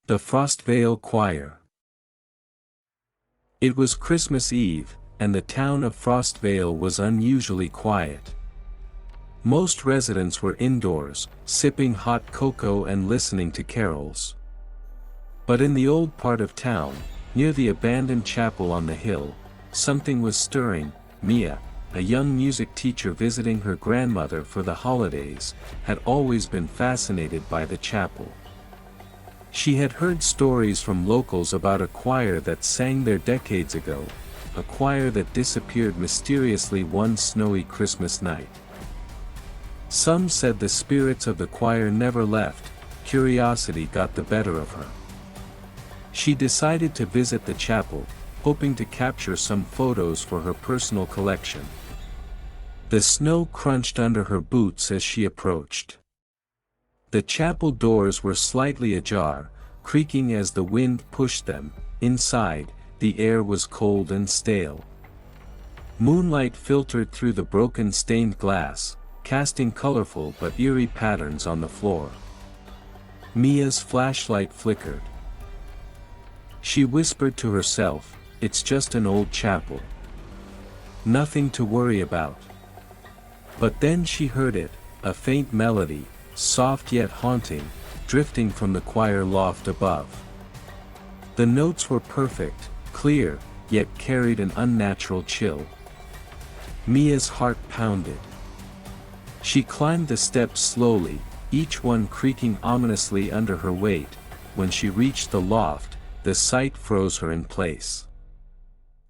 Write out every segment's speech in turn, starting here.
The Frostvale Choir. It was Christmas Eve, and the town of Frostvale was unusually quiet. Most residents were indoors, sipping hot cocoa and listening to carols. But in the old part of town, near the abandoned chapel on the hill, something was stirring. Mia, a young music teacher visiting her grandmother for the holidays, had always been fascinated by the chapel. She had heard stories from locals about a choir that sang there decades ago, a choir that disappeared mysteriously one snowy Christmas night. Some said the spirits of the choir never left. Curiosity got the better of her. She decided to visit the chapel, hoping to capture some photos for her personal collection. The snow crunched under her boots as she approached. The chapel doors were slightly ajar, creaking as the wind pushed them. Inside, the air was cold and stale. Moonlight filtered through the broken stained glass, casting colorful but eerie patterns on the floor. Mia's flashlight flickered. She whispered to herself, "It's just an old chapel. Nothing to worry about." But then she heard it, a faint melody, soft yet haunting, drifting from the choir loft above. The notes were perfect, clear, yet carried an unnatural chill. Mia's heart pounded. She climbed the steps slowly, each one creaking ominously under her weight. When she reached the loft, the sight froze her in place.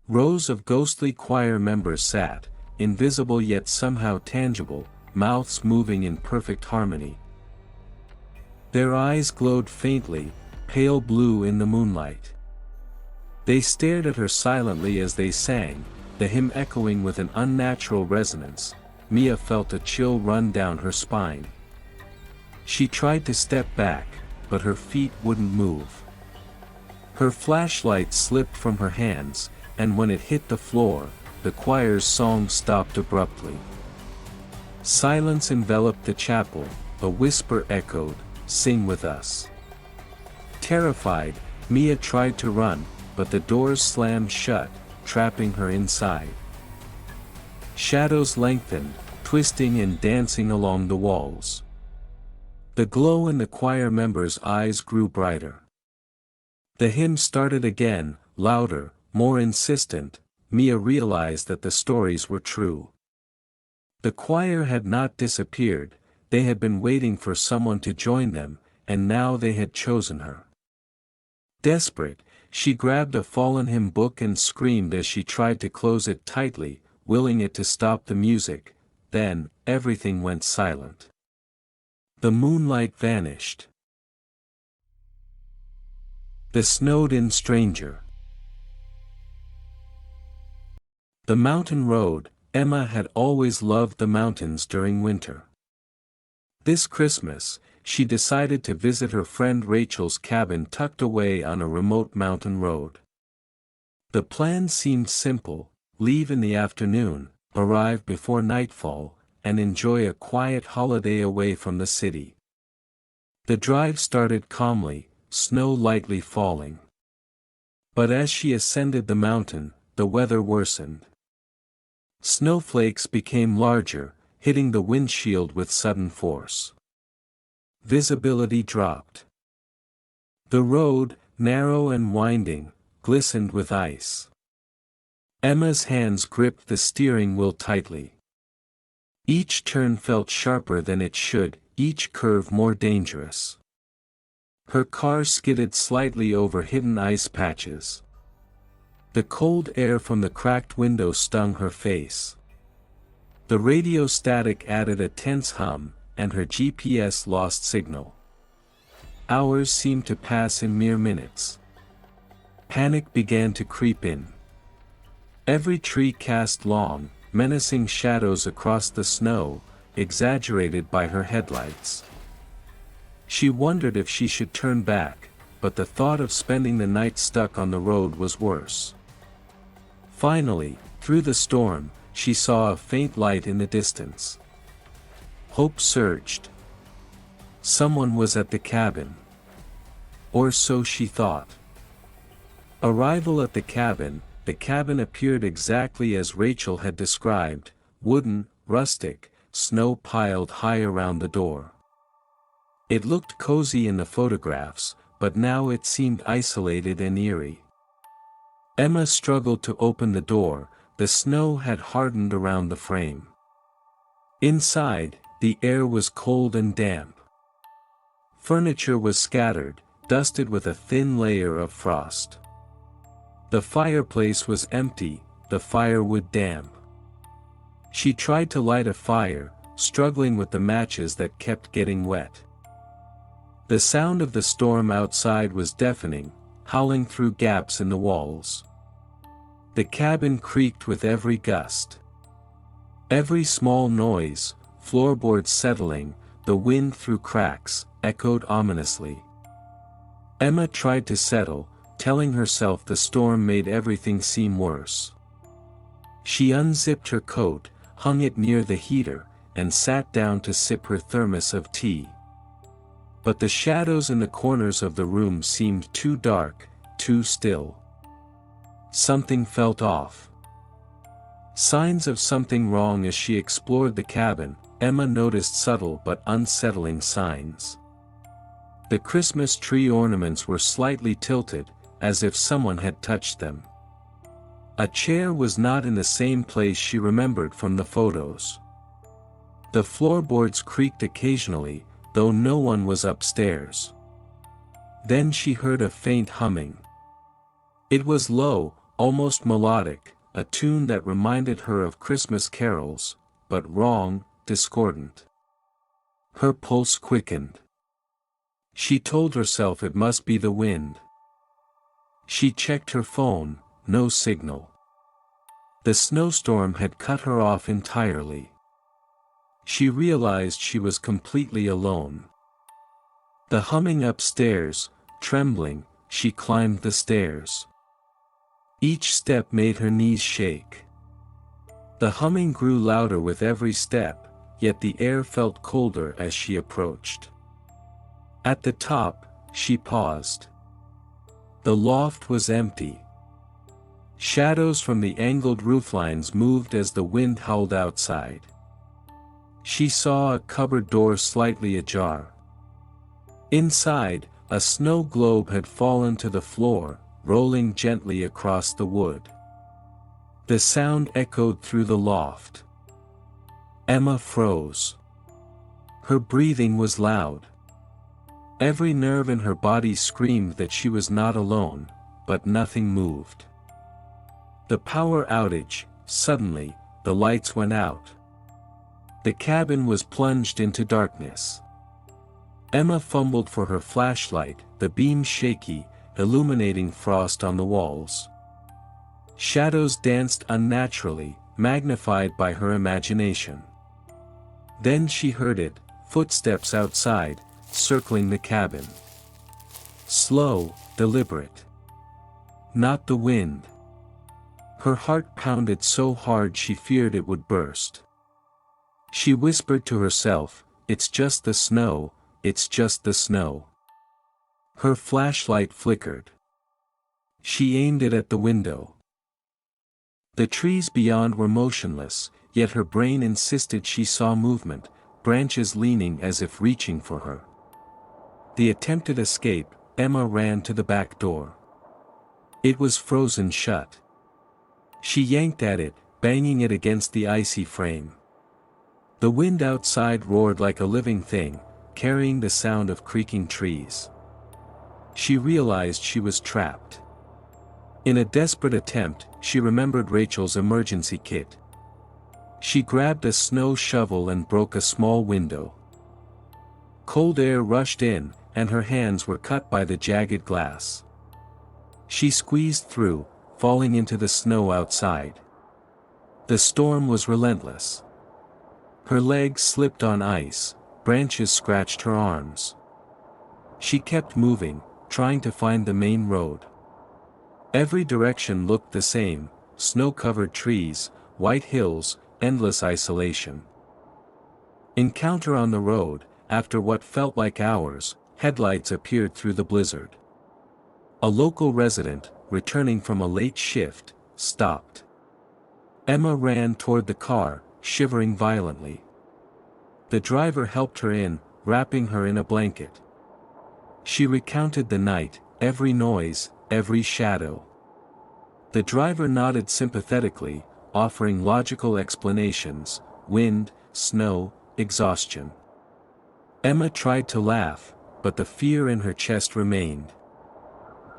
Rows of ghostly choir members sat, invisible yet somehow tangible, mouths moving in perfect harmony. Their eyes glowed faintly, pale blue in the moonlight. They stared at her silently as they sang, the hymn echoing with an unnatural resonance. Mia felt a chill run down her spine. She tried to step back, but her feet wouldn't move. Her flashlight slipped from her hands, and when it hit the floor, the choir's song stopped abruptly. Silence enveloped the chapel. A whisper echoed, "Sing with us." Terrified, Mia tried to run, but the doors slammed shut, trapping her inside. Shadows lengthened, twisting and dancing along the walls. The glow in the choir members' eyes grew brighter. The hymn started again, louder, more insistent. Mia realized that the stories were true. The choir had not disappeared, they had been waiting for someone to join them, and now they had chosen her. Desperate, she grabbed a fallen hymn book and screamed as she tried to close it tightly, willing it to stop the music. Then, everything went silent. The moonlight vanished. The snowed-in stranger. The mountain road. Emma had always loved the mountains during winter. This Christmas, she decided to visit her friend Rachel's cabin tucked away on a remote mountain road. The plan seemed simple: leave in the afternoon, arrive before nightfall, and enjoy a quiet holiday away from the city. The drive started calmly, snow lightly falling. But as she ascended the mountain, the weather worsened. Snowflakes became larger, hitting the windshield with sudden force. Visibility dropped. The road, narrow and winding, glistened with ice. Emma's hands gripped the steering wheel tightly. Each turn felt sharper than it should, each curve more dangerous. Her car skidded slightly over hidden ice patches. The cold air from the cracked window stung her face. The radio static added a tense hum, and her GPS lost signal. Hours seemed to pass in mere minutes. Panic began to creep in. Every tree cast long, menacing shadows across the snow, exaggerated by her headlights. She wondered if she should turn back, but the thought of spending the night stuck on the road was worse. Finally, through the storm, she saw a faint light in the distance. Hope surged. Someone was at the cabin. Or so she thought. Arrival at the cabin appeared exactly as Rachel had described, wooden, rustic, snow piled high around the door. It looked cozy in the photographs, but now it seemed isolated and eerie. Emma struggled to open the door, the snow had hardened around the frame. Inside, the air was cold and damp. Furniture was scattered, dusted with a thin layer of frost. The fireplace was empty, the firewood damp. She tried to light a fire, struggling with the matches that kept getting wet. The sound of the storm outside was deafening, howling through gaps in the walls. The cabin creaked with every gust. Every small noise, floorboards settling, the wind through cracks, echoed ominously. Emma tried to settle, telling herself the storm made everything seem worse. She unzipped her coat, hung it near the heater, and sat down to sip her thermos of tea. But the shadows in the corners of the room seemed too dark, too still. Something felt off. Signs of something wrong. As she explored the cabin, Emma noticed subtle but unsettling signs. The Christmas tree ornaments were slightly tilted, as if someone had touched them. A chair was not in the same place she remembered from the photos. The floorboards creaked occasionally, though no one was upstairs. Then she heard a faint humming. It was low, almost melodic, a tune that reminded her of Christmas carols, but wrong, discordant. Her pulse quickened. She told herself it must be the wind. She checked her phone, no signal. The snowstorm had cut her off entirely. She realized she was completely alone. The humming upstairs, trembling, she climbed the stairs. Each step made her knees shake. The humming grew louder with every step, yet the air felt colder as she approached. At the top, she paused. The loft was empty. Shadows from the angled rooflines moved as the wind howled outside. She saw a cupboard door slightly ajar. Inside, a snow globe had fallen to the floor, rolling gently across the wood. The sound echoed through the loft. Emma froze. Her breathing was loud. Every nerve in her body screamed that she was not alone, but nothing moved. The power outage, suddenly, the lights went out. The cabin was plunged into darkness. Emma fumbled for her flashlight, the beam shaky, illuminating frost on the walls. Shadows danced unnaturally, magnified by her imagination. Then she heard it, footsteps outside, circling the cabin. Slow, deliberate. Not the wind. Her heart pounded so hard she feared it would burst. She whispered to herself, "It's just the snow, it's just the snow." Her flashlight flickered. She aimed it at the window. The trees beyond were motionless, yet her brain insisted she saw movement, branches leaning as if reaching for her. The attempted escape, Emma ran to the back door. It was frozen shut. She yanked at it, banging it against the icy frame. The wind outside roared like a living thing, carrying the sound of creaking trees. She realized she was trapped. In a desperate attempt, she remembered Rachel's emergency kit. She grabbed a snow shovel and broke a small window. Cold air rushed in, and her hands were cut by the jagged glass. She squeezed through, falling into the snow outside. The storm was relentless. Her legs slipped on ice, branches scratched her arms. She kept moving, trying to find the main road. Every direction looked the same, snow-covered trees, white hills, endless isolation. Encounter on the road, after what felt like hours, headlights appeared through the blizzard. A local resident, returning from a late shift, stopped. Emma ran toward the car, shivering violently. The driver helped her in, wrapping her in a blanket. She recounted the night, every noise, every shadow. The driver nodded sympathetically, offering logical explanations: wind, snow, exhaustion. Emma tried to laugh, but the fear in her chest remained.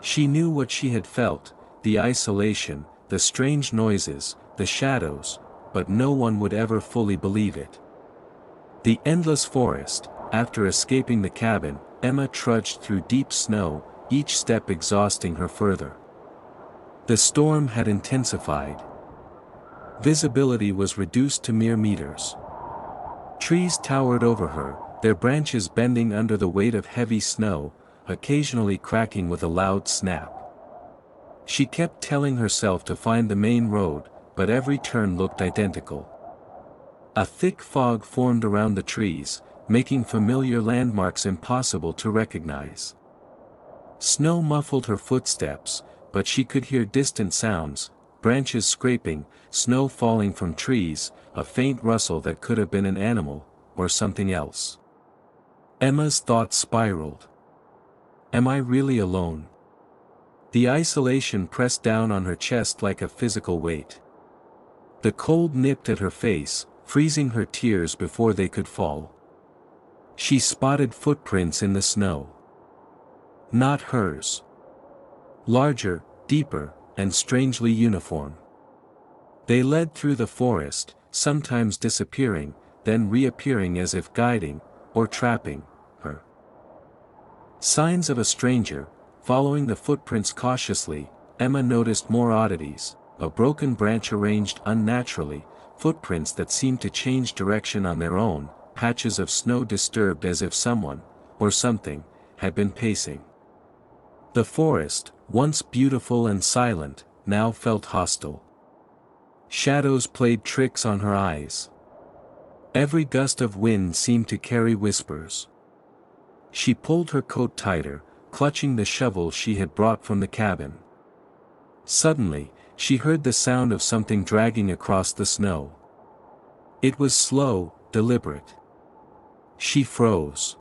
She knew what she had felt: the isolation, the strange noises, the shadows, but no one would ever fully believe it. The endless forest. After escaping the cabin, Emma trudged through deep snow, each step exhausting her further. The storm had intensified. Visibility was reduced to mere meters. Trees towered over her, their branches bending under the weight of heavy snow, occasionally cracking with a loud snap. She kept telling herself to find the main road, but every turn looked identical. A thick fog formed around the trees, making familiar landmarks impossible to recognize. Snow muffled her footsteps, but she could hear distant sounds: branches scraping, snow falling from trees, a faint rustle that could have been an animal, or something else. Emma's thoughts spiraled. Am I really alone? The isolation pressed down on her chest like a physical weight. The cold nipped at her face, freezing her tears before they could fall. She spotted footprints in the snow. Not hers. Larger, deeper, and strangely uniform. They led through the forest, sometimes disappearing, then reappearing as if guiding, or trapping, her. Signs of a stranger. Following the footprints cautiously, Emma noticed more oddities: a broken branch arranged unnaturally, footprints that seemed to change direction on their own, patches of snow disturbed as if someone, or something, had been pacing. The forest, once beautiful and silent, now felt hostile. Shadows played tricks on her eyes. Every gust of wind seemed to carry whispers. She pulled her coat tighter, clutching the shovel she had brought from the cabin. Suddenly, she heard the sound of something dragging across the snow. It was slow, deliberate. She froze.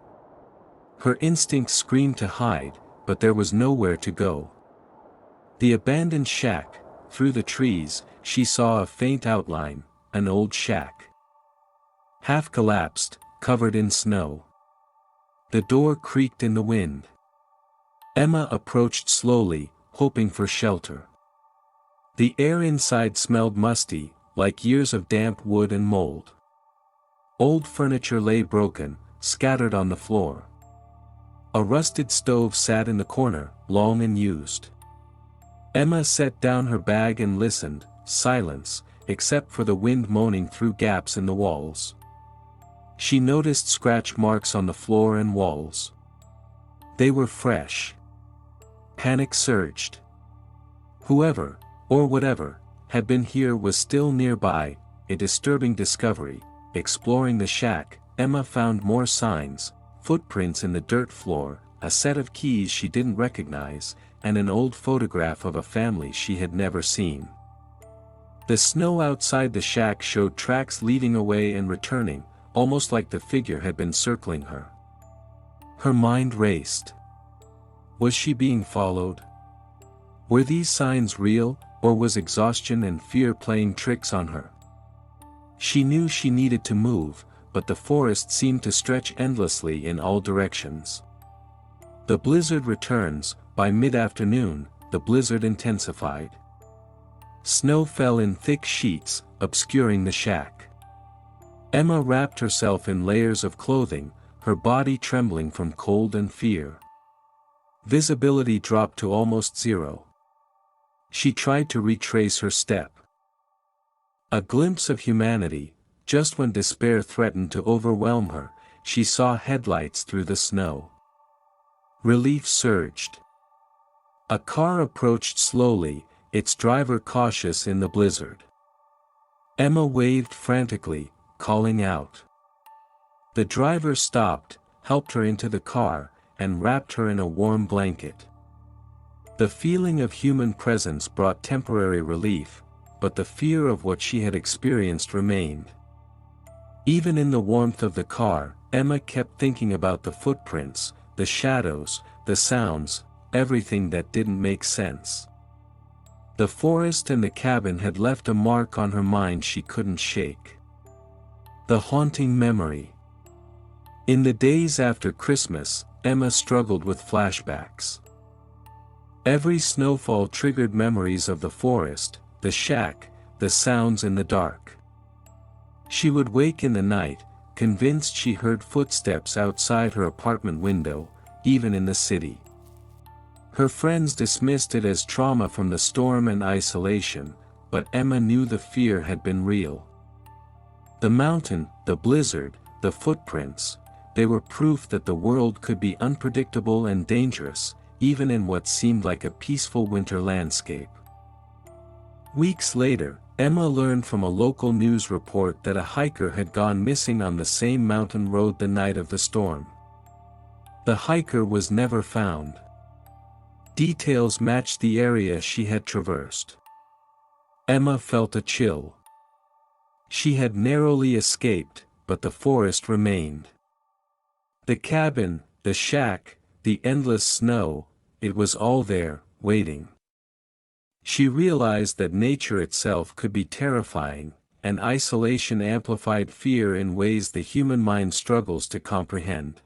Her instincts screamed to hide, but there was nowhere to go. The abandoned shack. Through the trees, she saw a faint outline: an old shack. Half collapsed, covered in snow. The door creaked in the wind. Emma approached slowly, hoping for shelter. The air inside smelled musty, like years of damp wood and mold. Old furniture lay broken, scattered on the floor. A rusted stove sat in the corner, long unused. Emma set down her bag and listened. Silence, except for the wind moaning through gaps in the walls. She noticed scratch marks on the floor and walls. They were fresh. Panic surged. Whoever, or whatever, had been here was still nearby. A disturbing discovery. Exploring the shack, Emma found more signs: footprints in the dirt floor, a set of keys she didn't recognize, and an old photograph of a family she had never seen. The snow outside the shack showed tracks leading away and returning, almost like the figure had been circling her. Her mind raced. Was she being followed? Were these signs real, or was exhaustion and fear playing tricks on her? She knew she needed to move, but the forest seemed to stretch endlessly in all directions. The blizzard returns. By mid-afternoon, the blizzard intensified. Snow fell in thick sheets, obscuring the shack. Emma wrapped herself in layers of clothing, her body trembling from cold and fear. Visibility dropped to almost zero. She tried to retrace her step. A glimpse of humanity. Just when despair threatened to overwhelm her, she saw headlights through the snow. Relief surged. A car approached slowly, its driver cautious in the blizzard. Emma waved frantically, calling out. The driver stopped, helped her into the car, and wrapped her in a warm blanket. The feeling of human presence brought temporary relief, but the fear of what she had experienced remained. Even in the warmth of the car, Emma kept thinking about the footprints, the shadows, the sounds, everything that didn't make sense. The forest and the cabin had left a mark on her mind she couldn't shake. The haunting memory. In the days after Christmas, Emma struggled with flashbacks. Every snowfall triggered memories of the forest, the shack, the sounds in the dark. She would wake in the night, convinced she heard footsteps outside her apartment window, even in the city. Her friends dismissed it as trauma from the storm and isolation, but Emma knew the fear had been real. The mountain, the blizzard, the footprints, they were proof that the world could be unpredictable and dangerous, even in what seemed like a peaceful winter landscape. Weeks later, Emma learned from a local news report that a hiker had gone missing on the same mountain road the night of the storm. The hiker was never found. Details matched the area she had traversed. Emma felt a chill. She had narrowly escaped, but the forest remained. The cabin, the shack, the endless snow, it was all there, waiting. She realized that nature itself could be terrifying, and isolation amplified fear in ways the human mind struggles to comprehend.